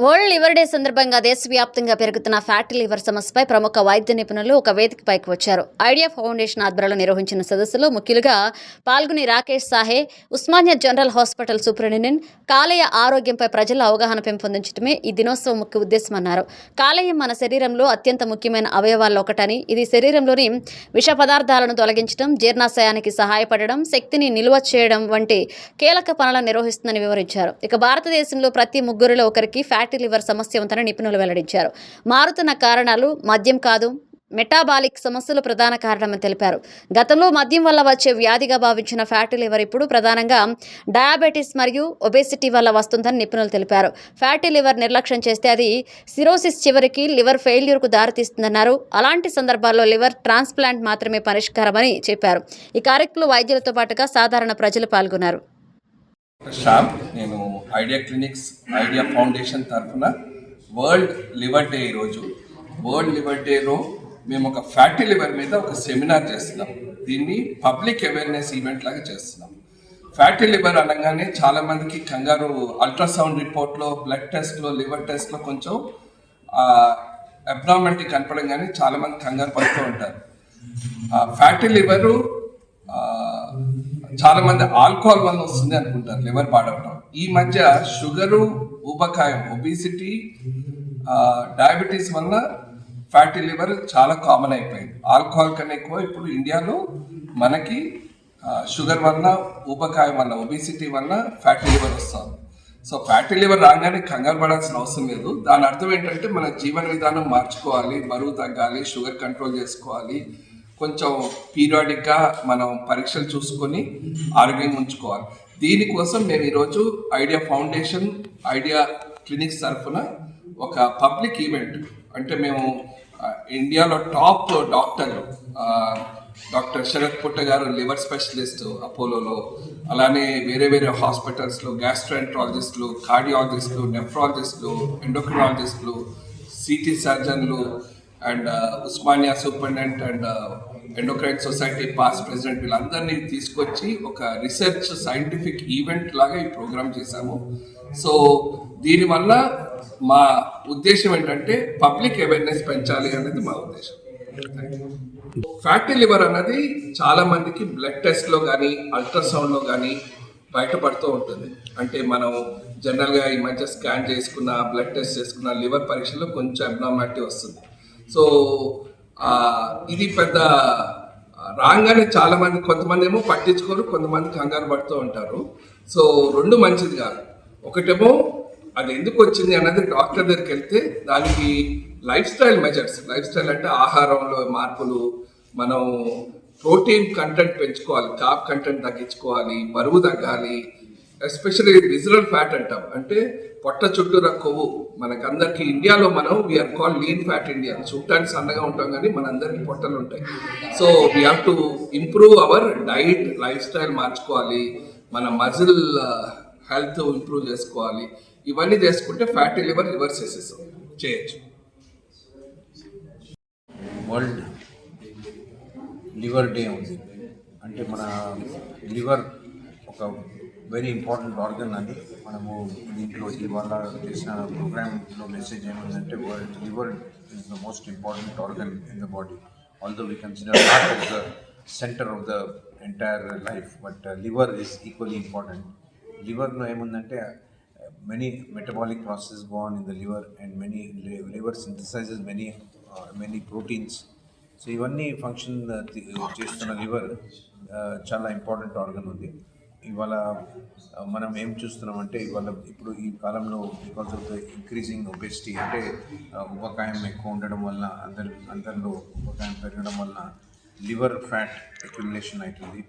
World liver day సందర్భంగా దేశవ్యాప్తంగా పెరుగుతున్న ఫ్యాటీ లివర్ సమస్యపై ప్రముఖ వైద్య నిపుణులు ఒక వేదికపైకి వచ్చారు. ఐడియా ఫౌండేషన్ ఆధ్వర్యంలో నిర్వహించిన సదస్సులో ముఖ్యులుగా పాల్గొని Rakesh Sahay, Osmania general hospital superintendent, కాలేయ ఆరోగ్యంపై ప్రజల అవగాహన పెంపొందించడమే ఈ దినోత్సవం ముఖ్య ఉద్దేశమన్నారు. కాలేయం మన శరీరంలో అత్యంత ముఖ్యమైన అవయవాల్లో ఒకటని, ఇది శరీరంలోని విష పదార్థాలను తొలగించడం, జీర్ణాశయానికి సహాయపడడం, శక్తిని నిల్వ చేయడం వంటి కీలక పనులను నిర్వహిస్తుందని వివరించారు. ఇక భారతదేశంలో ప్రతి ముగ్గురిలో ఒకరికి ఫ్యాటీ లివర్ సమస్య ఉందని నిపుణులు వెల్లడించారు. మారుతున్న కారణాలు మద్యం కాదు, మెటాబాలిక్ సమస్యలు ప్రధాన కారణమని తెలిపారు. గతంలో మద్యం వల్ల వచ్చే వ్యాధిగా భావించిన ఫ్యాటీ లివర్ ఇప్పుడు ప్రధానంగా డయాబెటీస్ మరియు ఒబేసిటీ వల్ల వస్తుందని నిపుణులు తెలిపారు. ఫ్యాటీ లివర్ నిర్లక్ష్యం చేస్తే అది సిరోసిస్, చివరికి లివర్ ఫెయిల్యూర్కు దారితీస్తుందన్నారు. అలాంటి సందర్భాల్లో లివర్ ట్రాన్స్ప్లాంట్ మాత్రమే పరిష్కారమని చెప్పారు. ఈ కార్యక్రమంలో వైద్యులతో పాటుగా సాధారణ ప్రజలు పాల్గొన్నారు. శ్యామ్, నేను ఐడియా క్లినిక్స్ ఐడియా ఫౌండేషన్ తరఫున వరల్డ్ లివర్ డే ఈరోజు వరల్డ్ లివర్ డేలో మేము ఒక ఫ్యాటీ లివర్ మీద ఒక సెమినార్ చేస్తున్నాం. దీన్ని పబ్లిక్ అవేర్నెస్ ఈవెంట్ లాగా చేస్తున్నాం. ఫ్యాటీ లివర్ అనగానే చాలామందికి కంగారు, అల్ట్రాసౌండ్ రిపోర్ట్లో, బ్లడ్ టెస్ట్లో, లివర్ టెస్ట్లో కొంచెం అబ్నార్మాలిటీ కనపడంగానే చాలామంది కంగారు పడుతూ ఉంటారు. ఫ్యాటీ లివరు చాలా మంది ఆల్కహాల్ వల్ల వస్తుంది అనుకుంటారు, లివర్ పాడవటం. ఈ మధ్య షుగరు, ఊబకాయం, ఒబిసిటీ, డయాబెటీస్ వల్ల ఫ్యాటీ లివర్ చాలా కామన్ అయిపోయింది. ఆల్కహాల్ కన్నా ఎక్కువ ఇప్పుడు ఇండియాలో మనకి షుగర్ వల్ల, ఊబకాయం వల్ల, ఒబిసిటీ వల్ల ఫ్యాటీ లివర్ వస్తుంది. సో ఫ్యాటీ లివర్ రాగానే కంగారు పడాల్సిన అవసరం లేదు. దాని అర్థం ఏంటంటే మన జీవన విధానం మార్చుకోవాలి, బరువు తగ్గాలి, షుగర్ కంట్రోల్ చేసుకోవాలి, కొంచెం పీరియాడిక్గా మనం పరీక్షలు చూసుకొని ఆరోగ్యంగా ఉంచుకోవాలి. దీనికోసం మేము ఈరోజు ఐడియా ఫౌండేషన్, ఐడియా క్లినిక్స్ తరఫున ఒక పబ్లిక్ ఈవెంట్, అంటే మేము ఇండియాలో టాప్ డాక్టర్లు, డాక్టర్ శరత్ పుట్ట గారు లివర్ స్పెషలిస్ట్ అపోలోలో, అలానే వేరే వేరే హాస్పిటల్స్లో గ్యాస్ట్రోఎంట్రాలజిస్టులు, కార్డియాలజిస్టులు, నెఫ్రాలజిస్టులు, ఎండోక్రినాలజిస్టులు, సిటీ సర్జన్లు and Osmania superintendent and endocrine society past president, వీళ్ళందరినీ తీసుకొచ్చి ఒక రీసెర్చ్ సైంటిఫిక్ ఈవెంట్ లాగా ఈ ప్రోగ్రామ్ చేశాము. సో దీనివల్ల మా ఉద్దేశం ఏంటంటే పబ్లిక్ అవేర్నెస్ పెంచాలి అనేది మా ఉద్దేశం. ఫ్యాటీ లివర్ అన్నది చాలా మందికి బ్లడ్ టెస్ట్లో కానీ అల్ట్రాసౌండ్లో కానీ బయటపడుతూ ఉంటుంది. అంటే మనం జనరల్గా ఈ మధ్య స్కాన్ చేసుకున్న, బ్లడ్ టెస్ట్ చేసుకున్న లివర్ పరీక్షలో కొంచెం అబ్నార్మాలిటీ వస్తుంది. సో ఇది పెద్ద రాగానే చాలా మంది, కొంతమంది ఏమో పట్టించుకోరు, కొంతమంది కంగారు పడుతూ ఉంటారు. సో రెండు మంచిది కాదు. ఒకటేమో అది ఎందుకు వచ్చింది అన్నది డాక్టర్ దగ్గరికి వెళ్తే దానికి life style measures, life style అంటే ఆహారంలో మార్పులు, మనం ప్రోటీన్ కంటెంట్ పెంచుకోవాలి, కార్బ్ కంటెంట్ తగ్గించుకోవాలి, బరువు తగ్గాలి, ఎస్పెషల్లీ విజరల్ ఫ్యాట్ అంటాం, అంటే పొట్ట చుట్టూరా కొవ్వు. మనకందరికి ఇండియాలో మనం we are call lean fat India, చూడటానికి సన్నగా ఉంటాం కానీ మనందరికీ పొట్టలు ఉంటాయి. So we have to improve our diet, lifestyle మార్చుకోవాలి, మన మజిల్ హెల్త్ ఇంప్రూవ్ చేసుకోవాలి. ఇవన్నీ చేసుకుంటే ఫ్యాటీ లివర్ రివర్స్ చేయొచ్చు. వరల్డ్ లివర్ డే ఉంది అంటే మన లివర్ ఒక వెరీ ఇంపార్టెంట్ ఆర్గన్ అని మనము దీంట్లో ఇవాళ చేసిన ప్రోగ్రామ్లో మెసేజ్ ఏమైందంటే liver is the most important organ in the body. Although we consider heart as the center of the entire life, but liver is equally important. లివర్లో ఏముందంటే many metabolic processes go on in the liver and many liver synthesizes many proteins. So ఇవన్నీ function చేస్తున్న liver చాలా important organ ఉంది. ఇవాళ మనం ఏం చూస్తున్నామంటే ఇప్పుడు ఈ కాలంలో because of the increasing obesity, అంటే ఉపకాయం ఎక్కువ ఉండడం వల్ల, అందరిలో ఉపకాయం పెరగడం వల్ల లివర్ ఫ్యాట్ అక్యుములేషన్ అవుతుంది.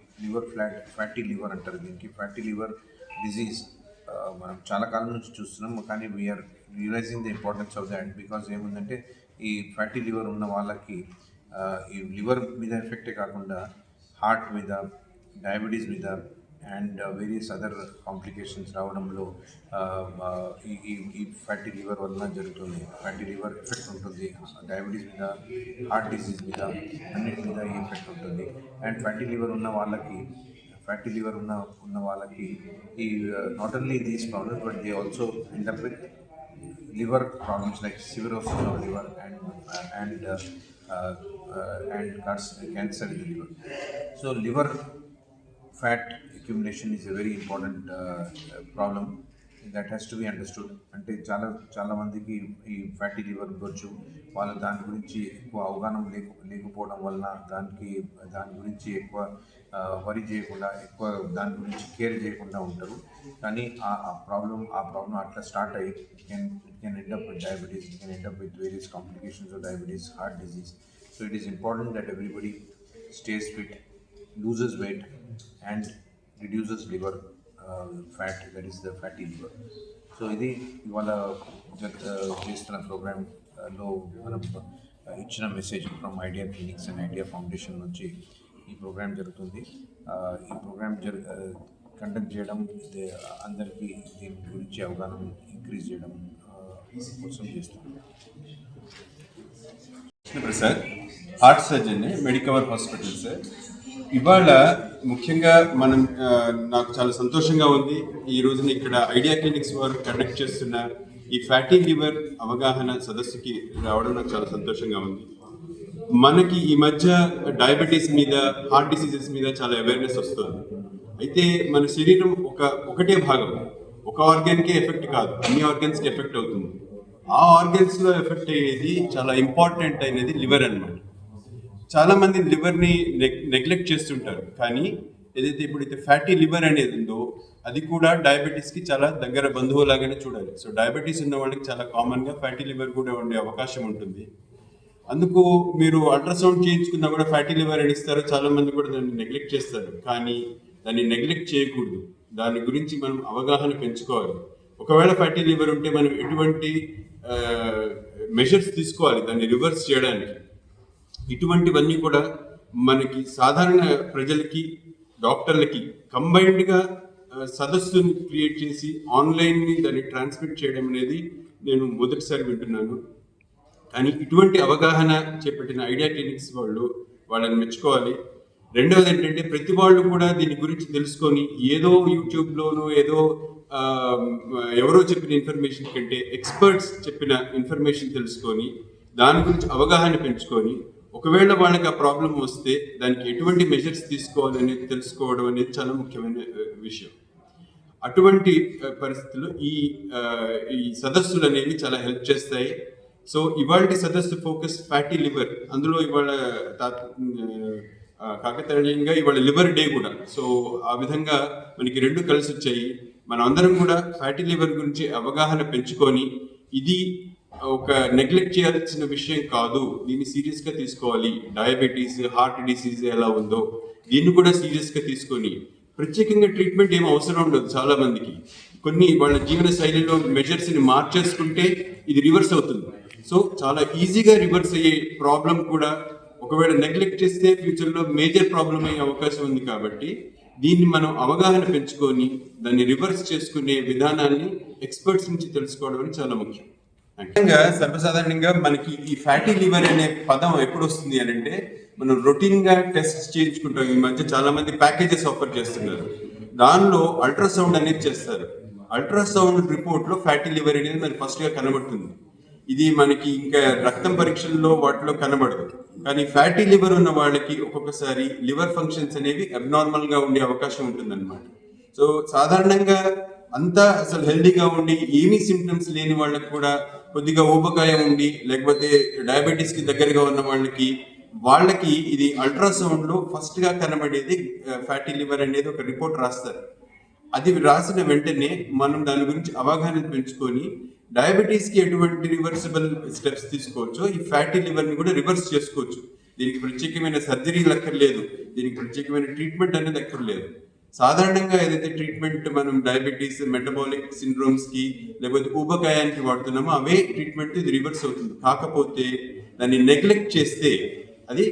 ఫ్యాటీ లివర్ అంటారు దీనికి. ఫ్యాటీ లివర్ డిజీజ్ మనం చాలా కాలం నుంచి చూస్తున్నాం, కానీ we are realising the importance of that. Because ఏముందంటే ఈ ఫ్యాటీ లివర్ ఉన్న వాళ్ళకి ఈ లివర్ మీద ఎఫెక్టే కాకుండా హార్ట్ మీద, డయాబెటీస్ మీద అండ్ వేరియస్ అదర్ కాంప్లికేషన్స్ రావడంలో ఈ ఫ్యాటీ లివర్ వలన జరుగుతుంది. ఫ్యాటీ లివర్ ఎఫెక్ట్ ఉంటుంది, డయాబెటీస్ మీద, హార్ట్ డిసీజ్ మీద, అన్నిటి మీద ఈ ఎఫెక్ట్ ఉంటుంది. అండ్ ఫ్యాటీ లివర్ ఉన్న వాళ్ళకి ఈ not only these problems but they also end up with liver problems like cirrhosis of liver and cancer in the liver. So liver fat accumulation is a very important problem that has to be understood. అంటే చాలా మందికి ఈ fatty liver ఉండొచ్చు, వాళ్ళ దాని గురించి ఎక్కువ అవగాహన లేకపోవడం వలన దాని గురించి ఎక్కువ వరి చేయకుండా, ఎక్కువ దాని గురించి కేర్ చేయకుండా ఉంటారు. కానీ ఆ ప్రాబ్లం అట్లా స్టార్ట్ అయ్యి can end up with diabetes, it can end up with various complications of diabetes, heart disease. So it is important that everybody stays fit, loses weight and reduces liver fat, that is the fatty liver. So ఇది ఇవాళ చేస్తున్న ప్రోగ్రాంలో మనం ఇచ్చిన message from idea clinics and idea foundation నుంచి ఈ programme జరుగుతుంది. ఈ ప్రోగ్రామ్ కండక్ట్ చేయడం అందరికీ దీని గురించి అవగాహన ఇంక్రీజ్ చేయడం కోసం చేస్తున్నాం. Krishnaprasad, heart surgeon, Medicover hospital sir. ఇవాళ ముఖ్యంగా మనం నాకు చాలా సంతోషంగా ఉంది ఈ రోజున ఇక్కడ ఐడియా క్లినిక్స్ వారు కండక్ట్ చేస్తున్న ఈ ఫ్యాటీ లివర్ అవగాహన సదస్సుకి రావడం నాకు చాలా సంతోషంగా ఉంది. మనకి ఈ మధ్య డయాబెటీస్ మీద, హార్ట్ డిసీజెస్ మీద చాలా అవేర్నెస్ వస్తుంది. అయితే మన శరీరం ఒకటే భాగం, ఒక ఆర్గాన్కే ఎఫెక్ట్ కాదు, అన్ని ఆర్గాన్స్కి ఎఫెక్ట్ అవుతుంది. ఆ ఆర్గాన్స్లో ఎఫెక్ట్ అయ్యేది చాలా ఇంపార్టెంట్ అయినది లివర్ అన్నమాట. చాలామంది లివర్ని నెగ్లెక్ట్ చేస్తుంటారు, కానీ ఏదైతే ఇప్పుడైతే ఫ్యాటీ లివర్ అనేది ఉందో అది కూడా డయాబెటీస్కి చాలా దగ్గర బంధువులాగానే చూడాలి. సో డయాబెటీస్ ఉన్న వాళ్ళకి చాలా కామన్గా ఫ్యాటీ లివర్ కూడా ఉండే అవకాశం ఉంటుంది. అందుకు మీరు అల్ట్రాసౌండ్ చేయించుకున్నా కూడా ఫ్యాటీ లివర్ అని ఇస్తారు, చాలామంది కూడా దాన్ని నెగ్లెక్ట్ చేస్తారు. కానీ దాన్ని నెగ్లెక్ట్ చేయకూడదు, దాని గురించి మనం అవగాహన పెంచుకోవాలి. ఒకవేళ ఫ్యాటీ లివర్ ఉంటే మనం ఎటువంటి మెజర్స్ తీసుకోవాలి దాన్ని రివర్స్ చేయడానికి, ఇటువంటివన్నీ కూడా మనకి సాధారణ ప్రజలకి, డాక్టర్లకి కంబైన్డ్గా సదస్సుని క్రియేట్ చేసి ఆన్లైన్ని దాన్ని ట్రాన్స్మిట్ చేయడం అనేది నేను మొదటిసారి వింటున్నాను. కానీ ఇటువంటి అవగాహన చేపట్టిన ఐడియా క్లినిక్స్ వాళ్ళని మెచ్చుకోవాలి. రెండవది ఏంటంటే ప్రతి వాళ్ళు కూడా దీని గురించి తెలుసుకొని ఏదో యూట్యూబ్లోనో ఏదో ఎవరో చెప్పిన ఇన్ఫర్మేషన్ కంటే ఎక్స్పర్ట్స్ చెప్పిన ఇన్ఫర్మేషన్ తెలుసుకొని దాని గురించి అవగాహన పెంచుకొని ఒకవేళ వాళ్ళకి ఆ ప్రాబ్లం వస్తే దానికి ఎటువంటి మెజర్స్ తీసుకోవాలనేది తెలుసుకోవడం అనేది చాలా ముఖ్యమైన విషయం. అటువంటి పరిస్థితుల్లో ఈ సదస్సులు అనేవి చాలా హెల్ప్ చేస్తాయి. సో ఇవాళ సదస్సు ఫోకస్ ఫ్యాటీ లివర్, అందులో ఇవాళ కాకతాళీయంగా ఇవాళ లివర్ డే కూడా. సో ఆ విధంగా మనకి రెండు కలిసి వచ్చాయి. మనం అందరం కూడా ఫ్యాటీ లివర్ గురించి అవగాహన పెంచుకొని ఇది ఒక నెగ్లెక్ట్ చేయాల్సిన విషయం కాదు, దీన్ని సీరియస్గా తీసుకోవాలి. డయాబెటీస్, హార్ట్ డిసీజ్ ఎలా ఉందో దీన్ని కూడా సీరియస్గా తీసుకొని ప్రత్యేకంగా ట్రీట్మెంట్ ఏం అవసరం ఉండదు. చాలా మందికి కొన్ని వాళ్ళ జీవన శైలిలో మెజర్స్ని మార్చేసుకుంటే ఇది రివర్స్ అవుతుంది. సో చాలా ఈజీగా రివర్స్ అయ్యే ప్రాబ్లం కూడా ఒకవేళ నెగ్లెక్ట్ చేస్తే ఫ్యూచర్లో మేజర్ ప్రాబ్లం అయ్యే అవకాశం ఉంది. కాబట్టి దీన్ని మనం అవగాహన పెంచుకొని దాన్ని రివర్స్ చేసుకునే విధానాన్ని ఎక్స్పర్ట్స్ నుంచి తెలుసుకోవడం అనేది చాలా ముఖ్యం. ముఖ్యంగా సర్వసాధారణంగా మనకి ఈ ఫ్యాటీ లివర్ అనే పదం ఎప్పుడు వస్తుంది అని అంటే, మనం రొటీన్గా టెస్ట్ చేయించుకుంటాం. ఈ మధ్య చాలా మంది ప్యాకేజెస్ ఆఫర్ చేస్తున్నారు, దానిలో అల్ట్రాసౌండ్ అనేది చేస్తారు. అల్ట్రాసౌండ్ రిపోర్ట్లో ఫ్యాటీ లివర్ అనేది మనకి ఫస్ట్గా కనబడుతుంది. ఇది మనకి ఇంకా రక్తం పరీక్షల్లో వాటిలో కనబడదు. కానీ ఫ్యాటీ లివర్ ఉన్న వాళ్ళకి ఒక్కొక్కసారి లివర్ ఫంక్షన్స్ అనేవి అబ్నార్మల్గా ఉండే అవకాశం ఉంటుందన్నమాట. సో సాధారణంగా అంతా అసలు హెల్దీగా ఉండి ఏమీ సిమ్టమ్స్ లేని వాళ్ళకి కూడా కొద్దిగా ఊబకాయం ఉండి, లేకపోతే డయాబెటీస్కి దగ్గరగా ఉన్న వాళ్ళకి ఇది అల్ట్రాసౌండ్లో ఫస్ట్గా కనబడేది ఫ్యాటీ లివర్ అనేది ఒక రిపోర్ట్ రాస్తారు. అది రాసిన వెంటనే మనం దాని గురించి అవగాహన పెంచుకొని డయాబెటీస్కి ఎటువంటి రివర్సిబుల్ స్టెప్స్ తీసుకోవచ్చో ఈ ఫ్యాటీ లివర్ని కూడా రివర్స్ చేసుకోవచ్చు. దీనికి ప్రత్యేకమైన సర్జరీలు అక్కర్లేదు, దీనికి ప్రత్యేకమైన ట్రీట్మెంట్ అనేది అక్కర్లేదు. సాధారణంగా ఏదైతే ట్రీట్మెంట్ మనం డయాబెటీస్, మెటబాలిక్ సిండ్రోమ్స్కి లేకపోతే ఊబకాయానికి వాడుతున్నామో అవే ట్రీట్మెంట్ ఇది రివర్స్ అవుతుంది. కాకపోతే దాన్ని నెగ్లెక్ట్ చేస్తే అది